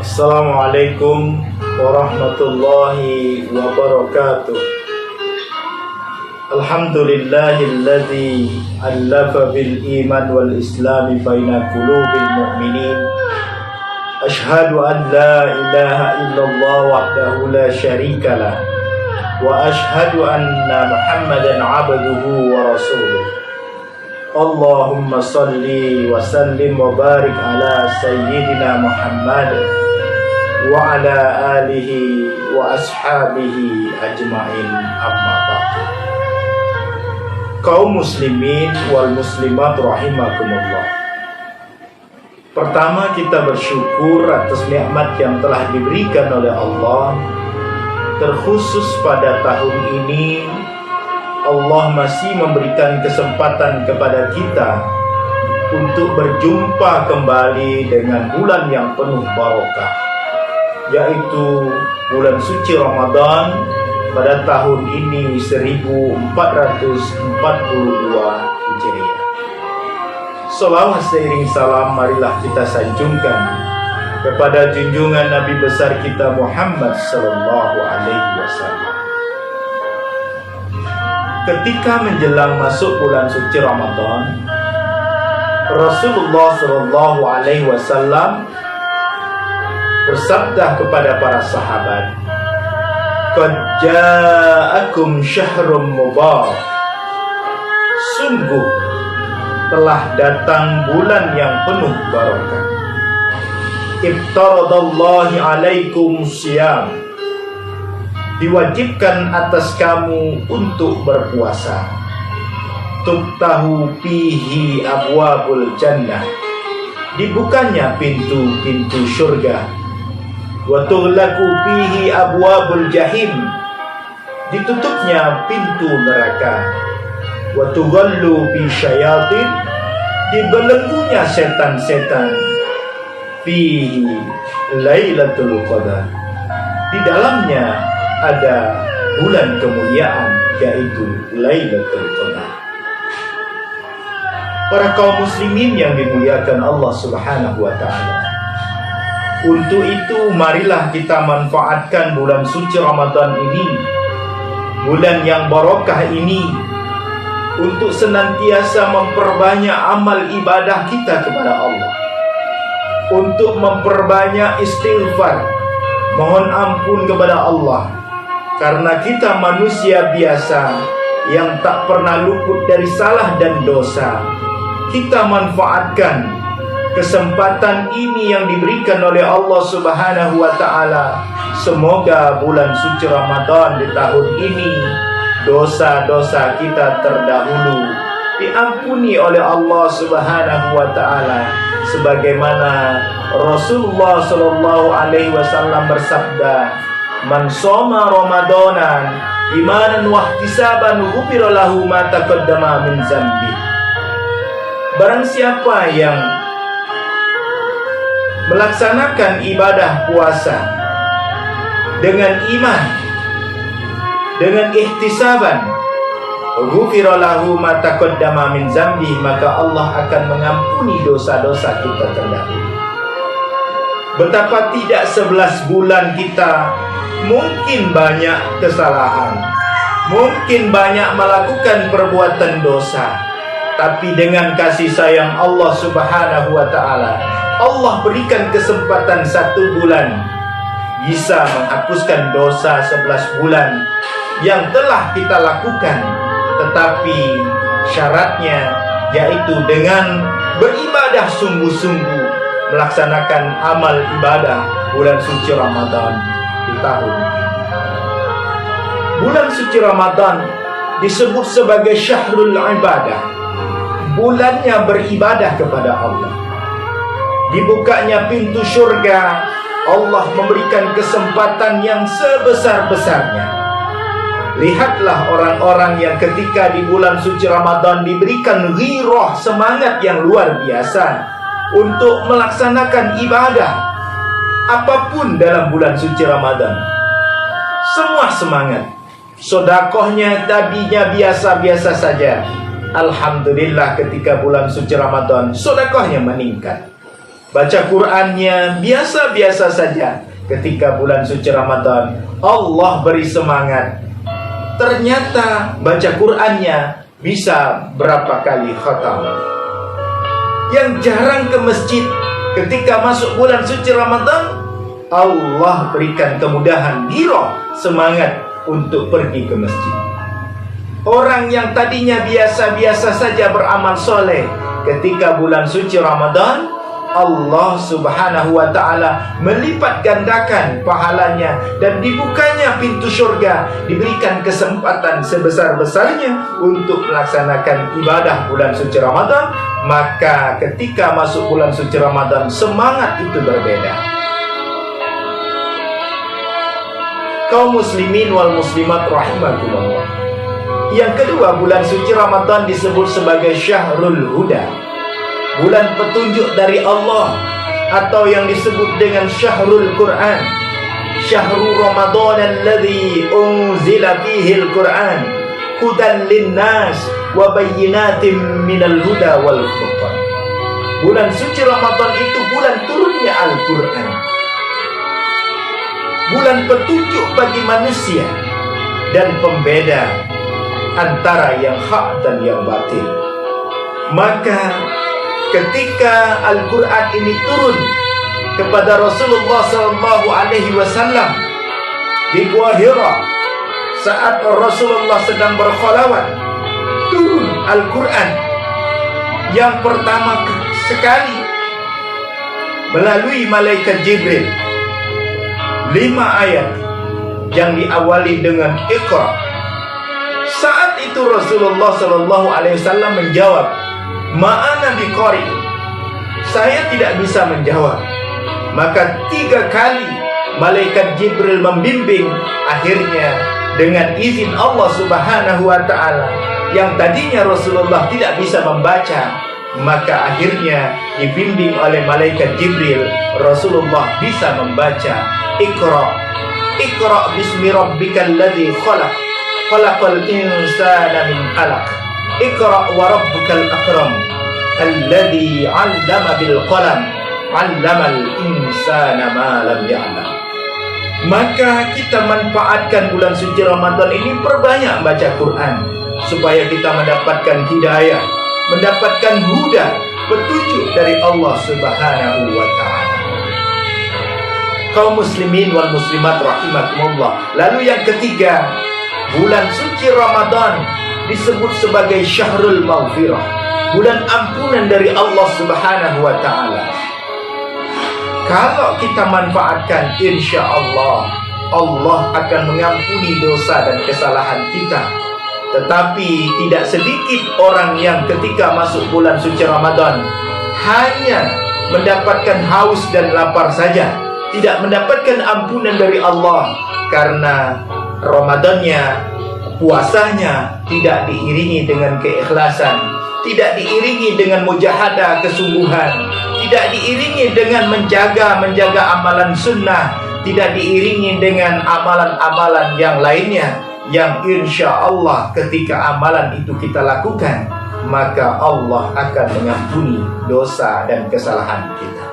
Assalamualaikum warahmatullahi wabarakatuh. Alhamdulillahilladzi allafa bil iman wal islami baina qulubil mu'minin. Ashhadu an la ilaha illallah wahdahu la syarikalah wa ashhadu anna Muhammadan abduhu wa rasuluh. Allahumma salli wa sallim wa barik ala sayyidina Muhammad wa ala alihi wa ashabihi ajma'in, amma ba'du. Kaum muslimin wal muslimat rahimakumullah. Pertama, kita bersyukur atas nikmat yang telah diberikan oleh Allah. Terkhusus pada tahun ini Allah masih memberikan kesempatan kepada kita untuk berjumpa kembali dengan bulan yang penuh barokah, yaitu bulan suci Ramadan pada tahun ini 1442 Hijriah. Salawat seiring salam marilah kita sanjungkan kepada junjungan Nabi besar kita Muhammad sallallahu alaihi wasallam. Ketika menjelang masuk bulan suci Ramadan, Rasulullah sallallahu alaihi wasallam bersabda kepada para sahabat, "Qad ja'akum syahrun mubarak." Sungguh telah datang bulan yang penuh barokah. Iftaradallahi alaikum siyam. Diwajibkan atas kamu untuk berpuasa. Tuftahu fihi abwabul jannah. Dibukanya pintu-pintu syurga. Wa tughlaqu fihi abwabul jahim. Ditutupnya pintu neraka. Wa tughallu fi syayatin. Dibelenggunya setan-setan. Fihi lailatul qadar. Di dalamnya ada bulan kemuliaan, yaitu Lailatul Qadar. Para kaum muslimin yang dimuliakan Allah Subhanahu wa taala. Untuk itu marilah kita manfaatkan bulan suci Ramadan ini, bulan yang barokah ini, untuk senantiasa memperbanyak amal ibadah kita kepada Allah, untuk memperbanyak istighfar, mohon ampun kepada Allah. Karena kita manusia biasa yang tak pernah luput dari salah dan dosa. Kita manfaatkan kesempatan ini yang diberikan oleh Allah Subhanahu wa taala. Semoga bulan suci Ramadan di tahun ini dosa-dosa kita terdahulu diampuni oleh Allah Subhanahu wa taala, sebagaimana Rasulullah sallallahu alaihi wasallam bersabda, "Man shoma Ramadanan imanan wa ihtisaban ghufira lahu ma taqaddama min dzambi." Barang siapa yang melaksanakan ibadah puasa dengan iman, dengan ihtisaban, ghufira lahu ma taqaddama min dzambi, maka Allah akan mengampuni dosa-dosa kita terdahulu. Betapa tidak 11 bulan kita mungkin banyak kesalahan, mungkin banyak melakukan perbuatan dosa, tapi dengan kasih sayang Allah Subhanahu wa taala, Allah berikan kesempatan 1 bulan bisa menghapuskan dosa 11 bulan yang telah kita lakukan. Tetapi syaratnya yaitu dengan beribadah sungguh-sungguh, melaksanakan amal ibadah bulan suci Ramadan di tahun ini. Bulan suci Ramadan disebut sebagai syahrul ibadah, bulannya beribadah kepada Allah. Dibukanya pintu surga, Allah memberikan kesempatan yang sebesar-besarnya. Lihatlah orang-orang yang ketika di bulan suci Ramadan diberikan ghirah, semangat yang luar biasa untuk melaksanakan ibadah apapun dalam bulan suci Ramadan. Semua semangat. Sedekahnya tadinya biasa-biasa saja. Alhamdulillah ketika bulan suci Ramadan sedekahnya meningkat. baca Qur'annya biasa-biasa saja. Ketika bulan suci Ramadan, Allah beri semangat. Ternyata baca Qur'annya bisa berapa kali khatam. Yang jarang ke masjid, ketika masuk bulan suci Ramadan, Allah berikan kemudahan, giroh, semangat untuk pergi ke masjid. Orang yang tadinya biasa-biasa saja beramal soleh, ketika bulan suci Ramadan, Allah subhanahu wa ta'ala melipat gandakan pahalanya, dan dibukanya pintu surga, diberikan kesempatan sebesar-besarnya untuk melaksanakan ibadah bulan suci Ramadan. Maka ketika masuk bulan suci Ramadan, semangat itu berbeda. Kaum muslimin wal muslimat rahimakumullah. Yang kedua, bulan suci Ramadan disebut sebagai Syahrul Huda, bulan petunjuk dari Allah, atau yang disebut dengan Syahrul Quran. Syahrul Ramadan alladhi unzila fihi al-Quran hudan linnas wa bayyinatin minal huda wal furqan. Bulan suci Ramadan itu bulan turunnya Al-Quran, bulan petunjuk bagi manusia dan pembeda antara yang hak dan yang batil. Maka ketika Al-Quran ini turun kepada Rasulullah SAW di Gua Hira, saat Rasulullah sedang berkhalawat, turun Al-Quran yang pertama sekali melalui malaikat Jibril, 5 ayat yang diawali dengan Iqra. Saat itu Rasulullah SAW menjawab, Ma'ana biqari, saya tidak bisa menjawab. Maka 3 kali malaikat Jibril membimbing. Akhirnya dengan izin Allah subhanahu wa ta'ala, yang tadinya Rasulullah tidak bisa membaca, maka akhirnya dibimbing oleh malaikat Jibril, Rasulullah bisa membaca. Iqra, Iqra bismi rabbikal ladzi khalaq, khalaqal insana min 'alaq. Iqra wa rabbukal akram alladzi 'allama bil qalam 'allamal insana ma lam ya'lam. Maka kita manfaatkan bulan suci Ramadan ini, perbanyak baca Quran supaya kita mendapatkan hidayah, mendapatkan huda, petunjuk dari Allah subhanahu wa ta'ala. Kaum muslimin wal muslimat rahimakumullah. Lalu yang ketiga, bulan suci Ramadan disebut sebagai Syahrul Maghfirah, bulan ampunan dari Allah subhanahu wa ta'ala. Kalau kita manfaatkan, insya Allah, Allah akan mengampuni dosa dan kesalahan kita. Tetapi tidak sedikit orang yang ketika masuk bulan suci Ramadan hanya mendapatkan haus dan lapar saja, tidak mendapatkan ampunan dari Allah, karena Ramadannya, puasanya tidak diiringi dengan keikhlasan, tidak diiringi dengan mujahadah, kesungguhan, tidak diiringi dengan menjaga amalan sunnah, tidak diiringi dengan amalan-amalan yang lainnya, yang insya Allah ketika amalan itu kita lakukan, maka Allah akan mengampuni dosa dan kesalahan kita.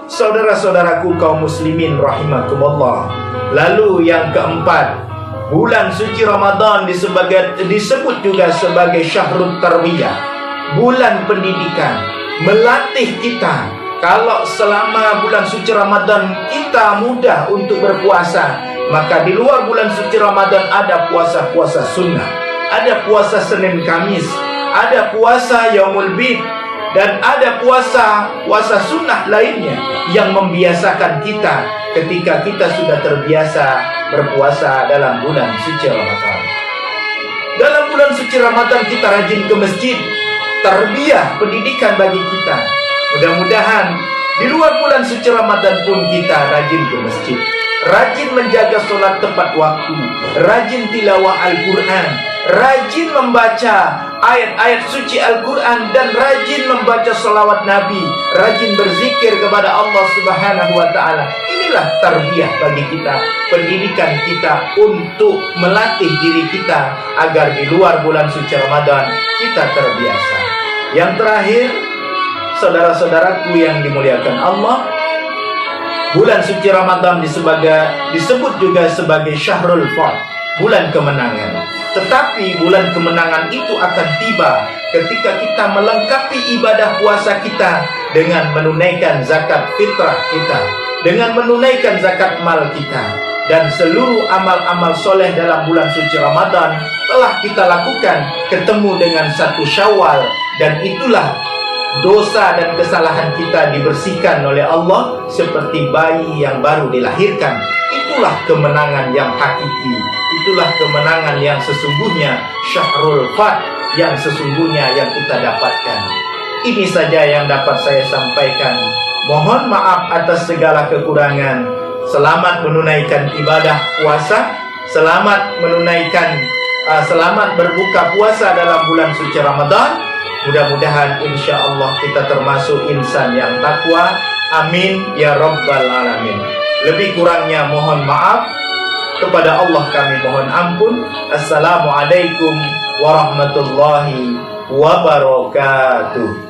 Saudara-saudaraku kaum muslimin rahimakumullah. Lalu yang keempat, bulan suci Ramadan disebut juga sebagai Syahrul Tarbiyah, bulan pendidikan, melatih kita. Kalau selama bulan suci Ramadan kita mudah untuk berpuasa, maka di luar bulan suci Ramadan ada puasa-puasa sunnah, ada puasa Senin Kamis, ada puasa Yaumul Bid, dan ada puasa sunnah lainnya yang membiasakan kita ketika kita sudah terbiasa berpuasa dalam bulan suci Ramadan. Dalam bulan suci Ramadan kita rajin ke masjid, tarbiyah, pendidikan bagi kita. Mudah-mudahan di luar bulan suci Ramadan pun kita rajin ke masjid, rajin menjaga sholat tepat waktu, rajin tilawah Al-Quran, rajin membaca ayat-ayat suci Al-Quran, dan rajin membaca salawat Nabi, rajin berzikir kepada Allah subhanahu wa ta'ala. Inilah tarbiyah bagi kita, pendidikan kita untuk melatih diri kita agar di luar bulan suci Ramadan kita terbiasa. Yang terakhir, saudara-saudaraku yang dimuliakan Allah, bulan suci Ramadan disebut juga sebagai Syahrul Fard, bulan kemenangan. Tetapi bulan kemenangan itu akan tiba ketika kita melengkapi ibadah puasa kita dengan menunaikan zakat fitrah kita, dengan menunaikan zakat mal kita, dan seluruh amal-amal soleh dalam bulan suci Ramadan telah kita lakukan ketemu dengan 1 Syawal, dan itulah dosa dan kesalahan kita dibersihkan oleh Allah seperti bayi yang baru dilahirkan. Itulah kemenangan yang hakiki, itulah kemenangan yang sesungguhnya, Syahrul Fard yang sesungguhnya yang kita dapatkan. Ini saja yang dapat saya sampaikan. Mohon maaf atas segala kekurangan. Selamat menunaikan ibadah puasa, selamat berbuka puasa dalam bulan suci Ramadan. Mudah-mudahan insya Allah kita termasuk insan yang takwa. Amin ya rabbal alamin. Lebih kurangnya mohon maaf. Kepada Allah kami mohon ampun. Assalamualaikum warahmatullahi wabarakatuh.